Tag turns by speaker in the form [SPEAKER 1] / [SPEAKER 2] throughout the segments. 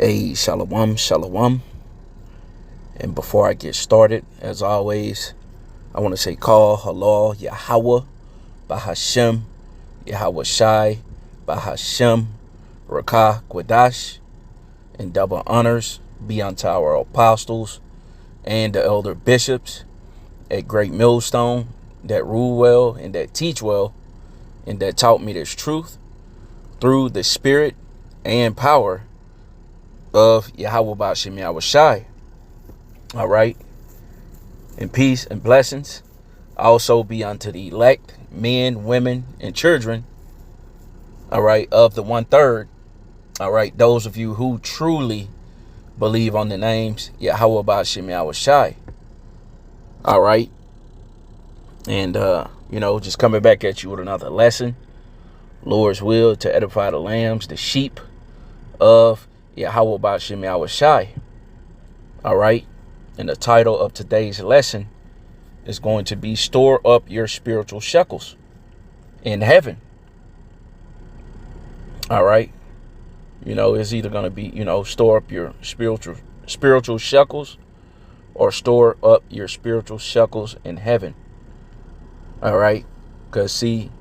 [SPEAKER 1] Hey, shalom, shalom. And before I get started, as always, I want to say call halal Yahweh Bahashem Yahweh Shai Bahashem Rakah Quadash, and double honors be unto our apostles and the elder bishops at Great Millstone that rule well and that teach well and that taught me this truth through the spirit and power of Yahweh Bahashem Yahweh Shai. All right. And peace and blessings also be unto the elect, men, women, and children, all right, of the 1/3. All right, those of you who truly believe on the names Yahweh Ba'ashem Yahweh Shai. All right. And, just coming back at you with another lesson. Lord's will to edify the lambs, the sheep of Yahweh Ba'ashem Yahweh Shai. All right. And the title of today's lesson is going to be Store Up Your Spiritual Shekels in Heaven. All right. It's either going to be, store up your spiritual shekels or store up your spiritual shekels in heaven. All right. Because, see,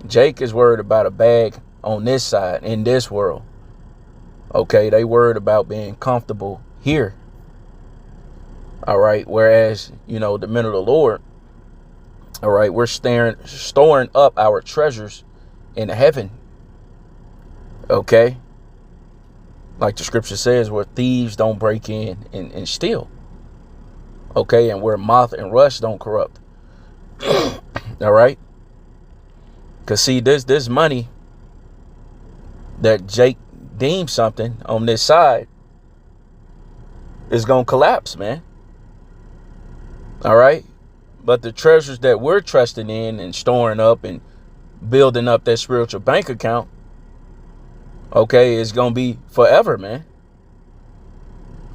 [SPEAKER 1] Jake is worried about a bag on this side in this world. Okay. They worried about being comfortable here. All right. Whereas, the men of the Lord, all right, we're storing up our treasures in heaven. Okay. Like the scripture says, where thieves don't break in and steal. Okay. And where moth and rust don't corrupt. All right. Because, see, this money that Jake deems something on this side is going to collapse, man. All right. But the treasures that we're trusting in and storing up and building up that spiritual bank account, okay, is going to be forever, man.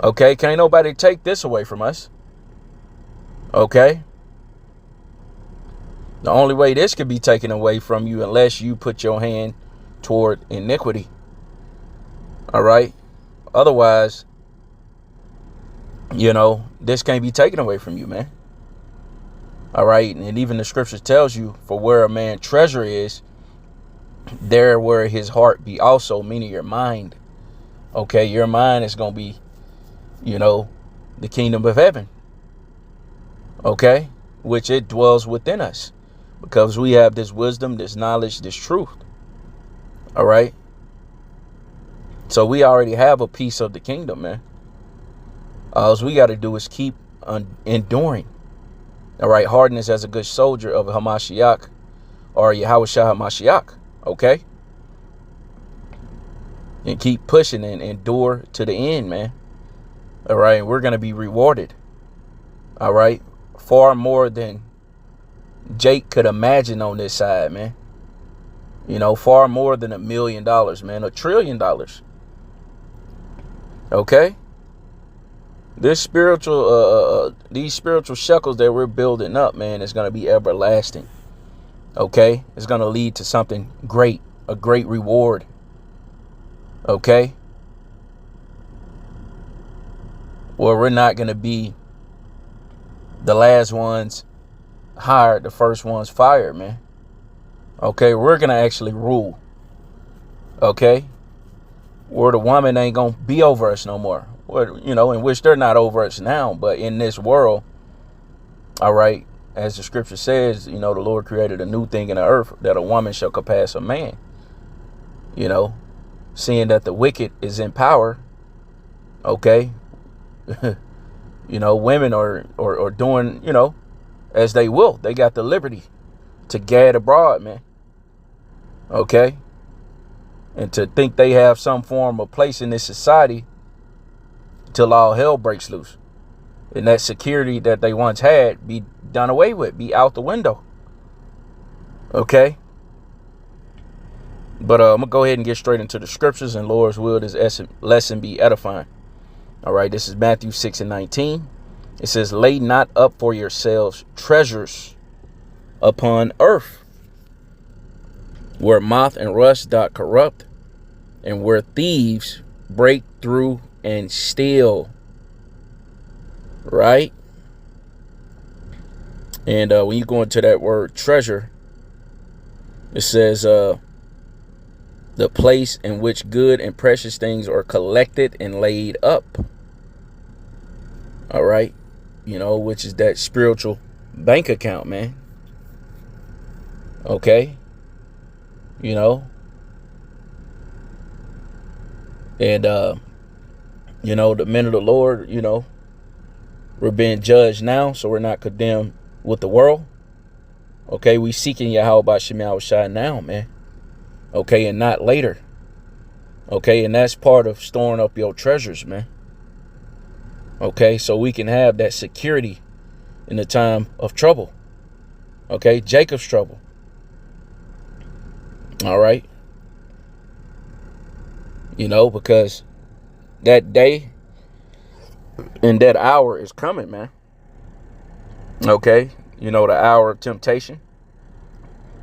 [SPEAKER 1] Okay. Can't nobody take this away from us. Okay. The only way this could be taken away from you unless you put your hand toward iniquity. All right. Otherwise, this can't be taken away from you, man. All right. And even the scripture tells you, for where a man's treasure is, there where his heart be also, meaning your mind. Okay. Your mind is going to be, the kingdom of heaven. Okay. Which it dwells within us because we have this wisdom, this knowledge, this truth. All right. So we already have a piece of the kingdom, man. All we got to do is keep enduring. All right. Hardness as a good soldier of Hamashiach or Yahweh Shah Hamashiach. Okay. And keep pushing and endure to the end, man. All right. And we're going to be rewarded. All right. Far more than Jake could imagine on this side, man. Far more than $1 million, man. $1 trillion. Okay. This these spiritual shekels that we're building up, man, is going to be everlasting. Okay. It's going to lead to something great, a great reward. Okay. Well, we're not going to be the last ones hired, the first ones fired, man. Okay. We're going to actually rule. Okay. Where the woman ain't going to be over us no more. In which they're not over us now, but in this world, all right, as the scripture says, the Lord created a new thing in the earth that a woman shall surpass a man. Seeing that the wicked is in power, okay, women are doing, as they will. They got the liberty to gad abroad, man. Okay. And to think they have some form of place in this society till all hell breaks loose. And that security that they once had be done away with, be out the window. Okay. But I'm going to go ahead and get straight into the scriptures, and Lord's will this lesson be edifying. All right. This is Matthew 6:19. It says, lay not up for yourselves treasures upon earth, where moth and rust doth corrupt, and where thieves break through and steal, right? And when you go into that word treasure, it says the place in which good and precious things are collected and laid up. All right. Which is that spiritual bank account, man. Okay. And the men of the Lord, we're being judged now, so we're not condemned with the world. Okay, we seeking Yahweh Shema Shai now, man. Okay, and not later. Okay, and that's part of storing up your treasures, man. Okay, so we can have that security in the time of trouble. Okay, Jacob's trouble. All right. Because that day and that hour is coming, man. Okay, the hour of temptation.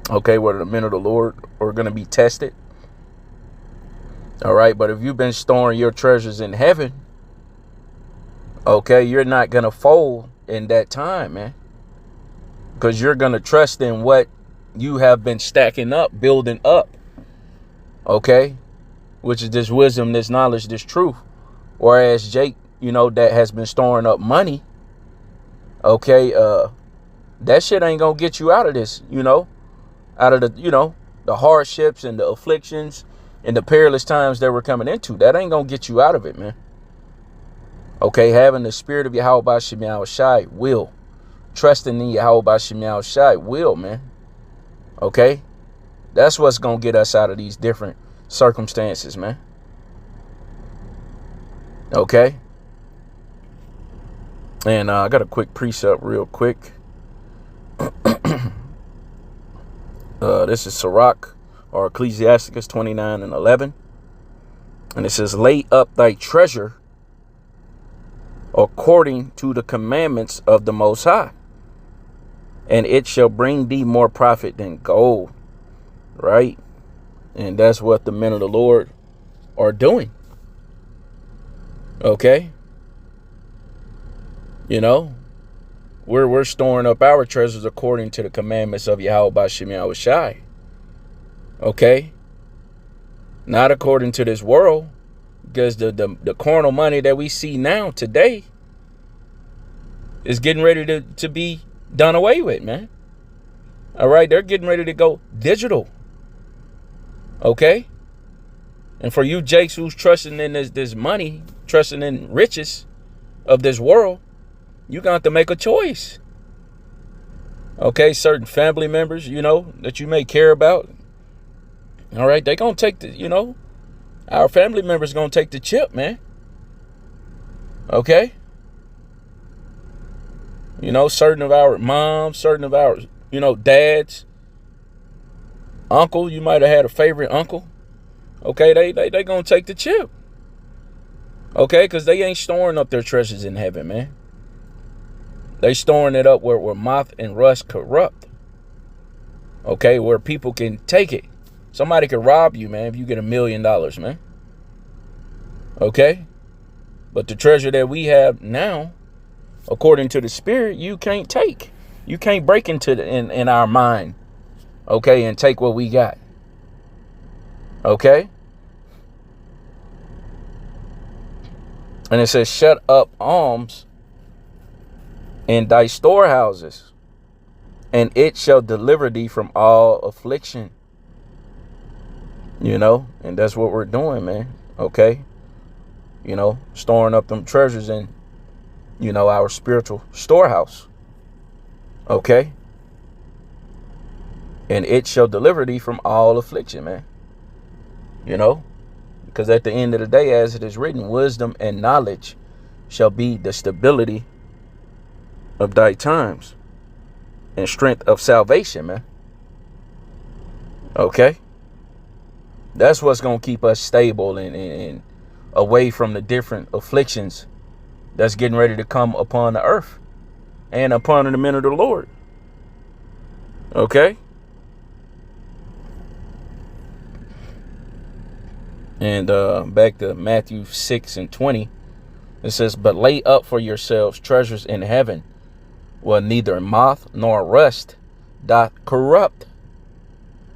[SPEAKER 1] Okay, where the men of the Lord are going to be tested. All right, but if you've been storing your treasures in heaven, okay, you're not going to fold in that time, man. Because you're going to trust in what you have been stacking up, building up. Okay, which is this wisdom, this knowledge, this truth. Whereas Jake, that has been storing up money. Okay, that shit ain't going to get you out of this, out of the hardships and the afflictions and the perilous times that we're coming into. That ain't going to get you out of it, man. Okay, having the spirit of Yahweh Shema Shai will. Trusting in Yahweh Shema Shai will, man. Okay, that's what's going to get us out of these different circumstances, man. Okay. And I got a quick precept real quick. This is Sirach or Ecclesiasticus 29:11. And it says, lay up thy treasure according to the commandments of the Most High, and it shall bring thee more profit than gold. Right? And that's what the men of the Lord are doing. Okay? We're storing up our treasures according to the commandments of Yahweh Shema Shai. Okay? Not according to this world. Because the carnal money that we see now today is getting ready to be done away with, man. All right? They're getting ready to go digital. Okay? And for you Jakes who's trusting in this money, trusting in riches of this world, you're going to have to make a choice. Okay? Certain family members, that you may care about. All right? They're going to take the, our family members going to take the chip, man. Okay? Certain of our moms, certain of our, dads, uncle, you might have had a favorite uncle. Okay, they going to take the chip. Okay, because they ain't storing up their treasures in heaven, man. They storing it up where moth and rust corrupt. Okay, where people can take it. Somebody could rob you, man, if you get $1 million, man. Okay? But the treasure that we have now, according to the Spirit, you can't take. You can't break into in our mind, okay, and take what we got. Okay? And it says, shut up alms in thy storehouses, and it shall deliver thee from all affliction. And that's what we're doing, man. Okay? Storing up them treasures in, our spiritual storehouse. Okay? And it shall deliver thee from all affliction, man. Because at the end of the day, as it is written, wisdom and knowledge shall be the stability of thy times and strength of salvation, man. Okay? That's what's going to keep us stable and away from the different afflictions that's getting ready to come upon the earth and upon the men of the Lord. Okay? And back to Matthew 6:20, it says, "But lay up for yourselves treasures in heaven, where neither moth nor rust doth corrupt,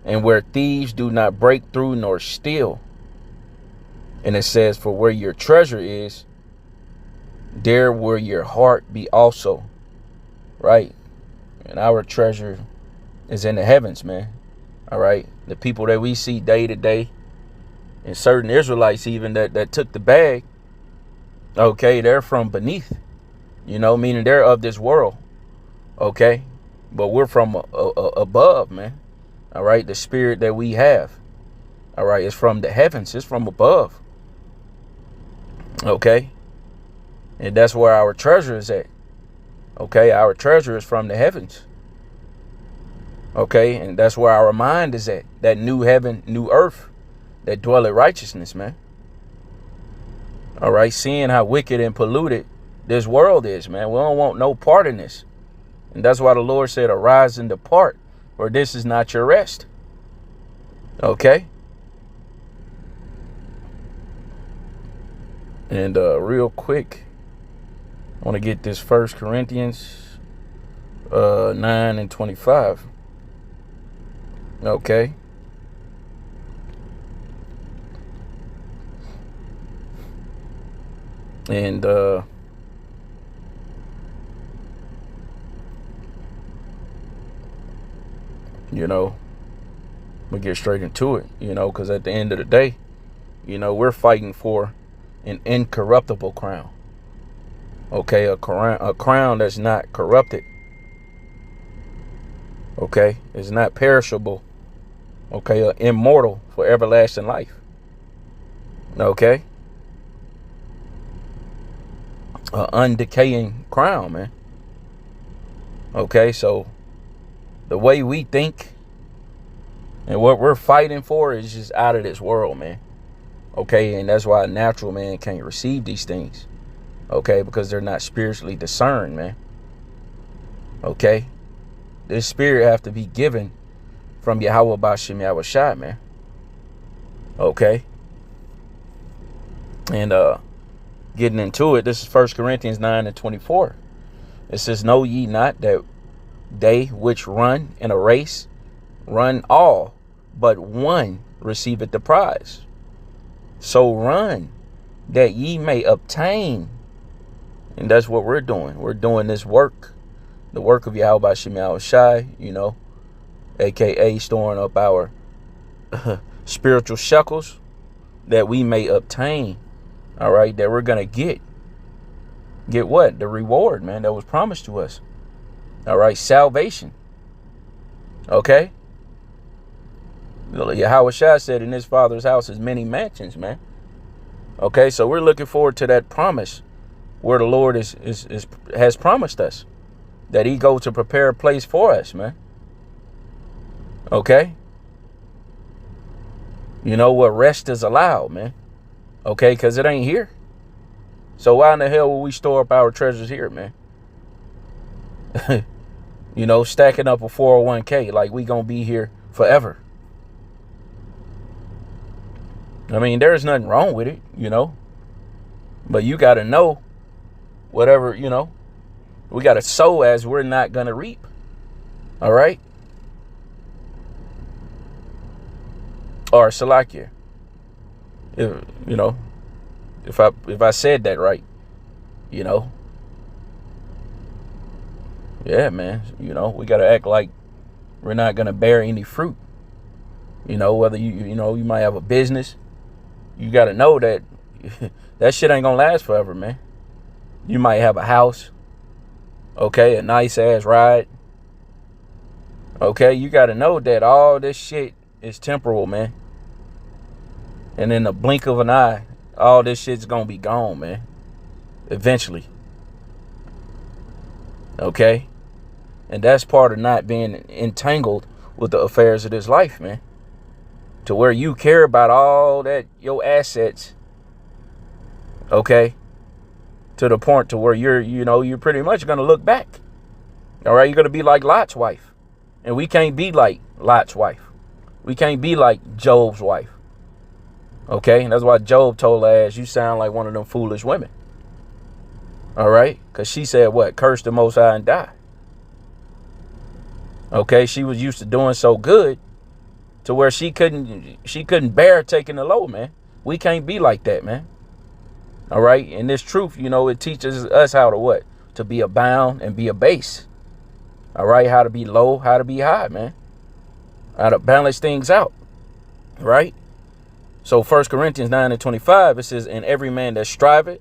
[SPEAKER 1] and where thieves do not break through nor steal." And it says, "For where your treasure is, there will your heart be also." Right? And our treasure is in the heavens, man. All right? The people that we see day to day, and certain Israelites even that took the bag, okay, they're from beneath, meaning they're of this world, okay? But we're from above, man. All right? The spirit that we have, all right, is from the heavens. It's from above, okay? And that's where our treasure is at, okay? Our treasure is from the heavens, okay? And that's where our mind is at, that new heaven, new earth, that dwell in righteousness, man. All right, seeing how wicked and polluted this world is, man. We don't want no part in this. And that's why the Lord said, "Arise and depart, for this is not your rest." Okay? And real quick, I want to get this 1 Corinthians 9:25. Okay? And we get straight into it, because at the end of the day, we're fighting for an incorruptible crown. Okay, a crown that's not corrupted. Okay, it's not perishable. Okay, immortal for everlasting life. Okay, undecaying crown, man. Okay, so the way we think and what we're fighting for is just out of this world, man. Okay, and that's why a natural man can't receive these things. Okay, because they're not spiritually discerned, man. Okay, this spirit have to be given from Yahweh Bashem Yahweh Shai, man. Okay, and getting into it, this is 1 Corinthians 9:24. It says, "Know ye not that they which run in a race run all, but one receiveth the prize? So run that ye may obtain." And that's what we're doing. We're doing this work, the work of Yahweh Bashem Yahweh Shai, aka storing up our spiritual shekels that we may obtain. All right, that we're gonna get what? The reward, man, that was promised to us. All right, salvation. Okay, Yahweh Shai said, "In his Father's house is many mansions," man. Okay, so we're looking forward to that promise where the Lord has promised us that he goes to prepare a place for us, man. Okay, what rest is allowed, man. Okay, because it ain't here. So why in the hell will we store up our treasures here, man? Stacking up a 401k like we gonna be here forever. I mean, there's nothing wrong with it, but you got to know whatever, we got to sow as we're not going to reap. All right. Or Salakia. If I said that right, yeah, man, we got to act like we're not going to bear any fruit. Whether you might have a business, you got to know that that shit ain't gonna last forever, man. You might have a house, okay, a nice ass ride, okay. You got to know that all this shit is temporal, man. And in the blink of an eye, all this shit's gonna be gone, man. Eventually, okay. And that's part of not being entangled with the affairs of this life, man. To where you care about all that, your assets, okay, to the point to where you're pretty much going to look back. All right, you're going to be like Lot's wife. And we can't be like Lot's wife. We can't be like Job's wife. Okay, and that's why Job told her ass, you sound like one of them foolish women. All right, because she said what? Curse the Most High and die. Okay, she was used to doing so good to where she couldn't bear taking the low, man. We can't be like that, man. All right, and this truth, it teaches us how to what? To be abound and be a base. All right, how to be low, how to be high, man. How to balance things out, right? So 1 Corinthians 9:25, it says, and every man that striveth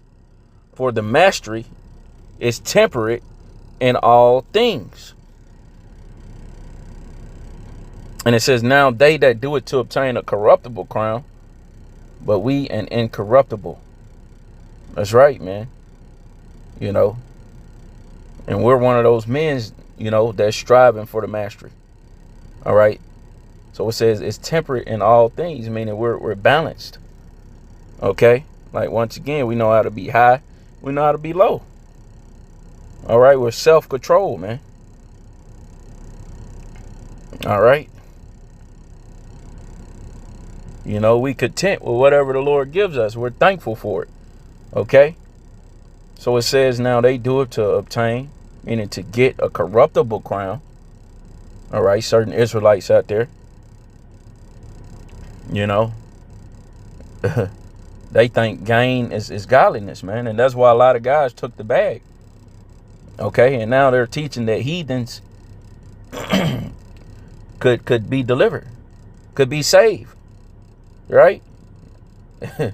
[SPEAKER 1] for the mastery is temperate in all things. And it says, now they that do it to obtain a corruptible crown, but we an incorruptible. That's right, man. And we're one of those men, that's striving for the mastery. All right. So it says it's temperate in all things, meaning we're balanced. Okay. Like, once again, we know how to be high. We know how to be low. All right. We're self-control, man. All right. We content with whatever the Lord gives us. We're thankful for it. Okay. So it says now they do it to obtain, meaning to get a corruptible crown. All right. Certain Israelites out there, they think gain is godliness, man. And that's why a lot of guys took the bag. Okay. And now they're teaching that heathens could be delivered, could be saved. Right? And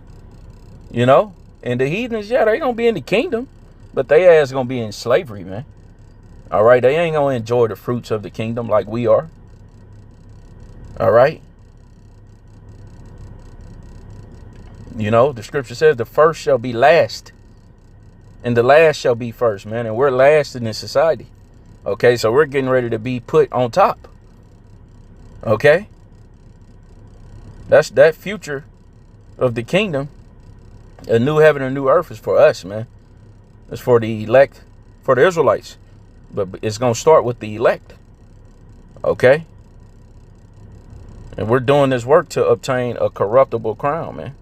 [SPEAKER 1] the heathens, they gonna be in the kingdom, but they ass gonna be in slavery, man. All right, they ain't gonna enjoy the fruits of the kingdom like we are. All right. The scripture says the first shall be last, and the last shall be first, man. And we're last in this society. Okay, so we're getting ready to be put on top. Okay. That's that future of the kingdom. A new heaven and new earth is for us, man. It's for the elect, for the Israelites. But it's going to start with the elect. Okay? And we're doing this work to obtain a corruptible crown, man.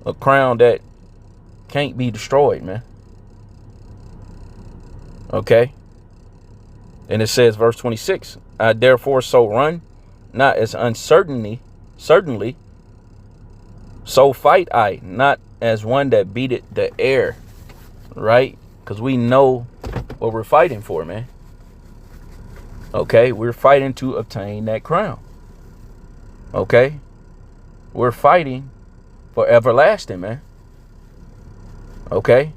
[SPEAKER 1] A crown that can't be destroyed, man. Okay? And it says, verse 26, I therefore so run, not as certainly, so fight I, not as one that beateth the air, right? Because we know what we're fighting for, man. Okay, we're fighting to obtain that crown. Okay, we're fighting for everlasting, man. Okay,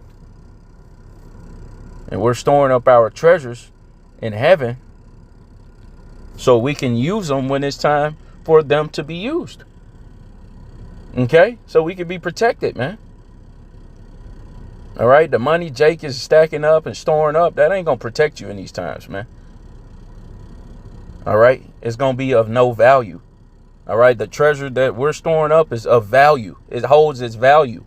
[SPEAKER 1] and we're storing up our treasures in heaven so we can use them when it's time for them to be used. Okay, so we can be protected, man. All right, the money Jake is stacking up and storing up, that ain't gonna protect you in these times, man. All right, it's gonna be of no value. All right, the treasure that we're storing up is of value. It holds its value.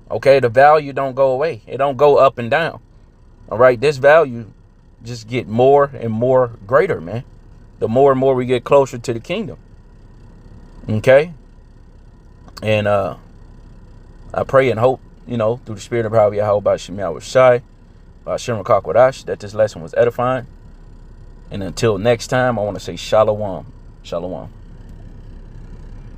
[SPEAKER 1] Okay, the value don't go away. It don't go up and down. All right, this value just get more and more greater, man. The more and more we get closer to the kingdom. Okay. And I pray and hope, through the spirit of Yahweh by Shemiah Shai, by Shem Kakwadash, that this lesson was edifying. And until next time, I want to say Shalom. Shalom.